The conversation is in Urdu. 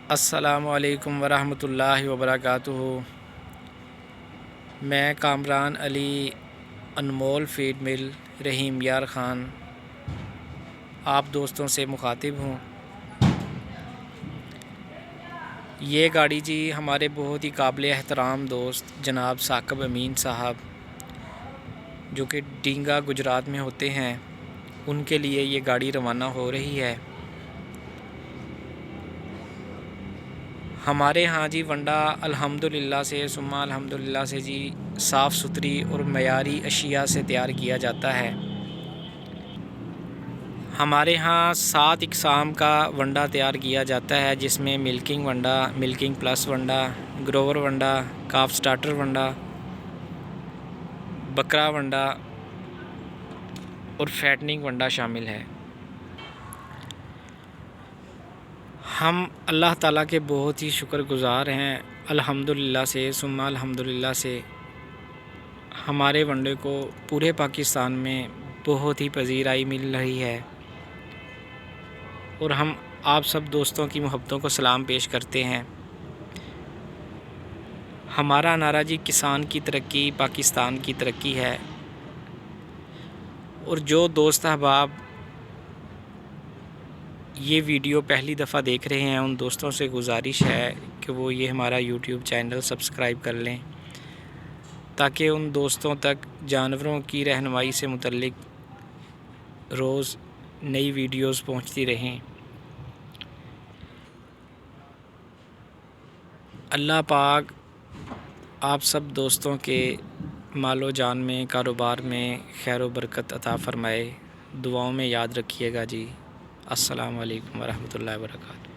السلام علیکم ورحمۃ اللہ وبرکاتہ۔ میں کامران علی انمول فیڈ مل رحیم یار خان آپ دوستوں سے مخاطب ہوں۔ یہ گاڑی جی ہمارے بہت ہی قابل احترام دوست جناب ثاقب امین صاحب جو کہ ڈینگا گجرات میں ہوتے ہیں، ان کے لیے یہ گاڑی روانہ ہو رہی ہے۔ ہمارے ہاں جی ونڈا الحمدللہ سے ثم الحمدللہ سے جی صاف ستھری اور معیاری اشیاء سے تیار کیا جاتا ہے۔ ہمارے ہاں 7 اقسام کا ونڈا تیار کیا جاتا ہے، جس میں ملکنگ ونڈا، ملکنگ پلس ونڈا، گروور ونڈا، کاف سٹارٹر ونڈا، بکرا ونڈا اور فیٹننگ ونڈا شامل ہے۔ ہم اللہ تعالیٰ کے بہت ہی شکر گزار ہیں، الحمدللہ سے ثم الحمدللہ سے ہمارے ونڈے کو پورے پاکستان میں بہت ہی پذیرائی مل رہی ہے، اور ہم آپ سب دوستوں کی محبتوں کو سلام پیش کرتے ہیں۔ ہمارا نعرہ جی کسان کی ترقی پاکستان کی ترقی ہے، اور جو دوست احباب یہ ویڈیو پہلی دفعہ دیکھ رہے ہیں ان دوستوں سے گزارش ہے کہ وہ یہ ہمارا یوٹیوب چینل سبسکرائب کر لیں، تاکہ ان دوستوں تک جانوروں کی رہنمائی سے متعلق روز نئی ویڈیوز پہنچتی رہیں۔ اللہ پاک آپ سب دوستوں کے مال و جان میں، کاروبار میں خیر و برکت عطا فرمائے۔ دعاؤں میں یاد رکھیے گا جی۔ السلام علیکم ورحمۃ اللہ وبرکاتہ۔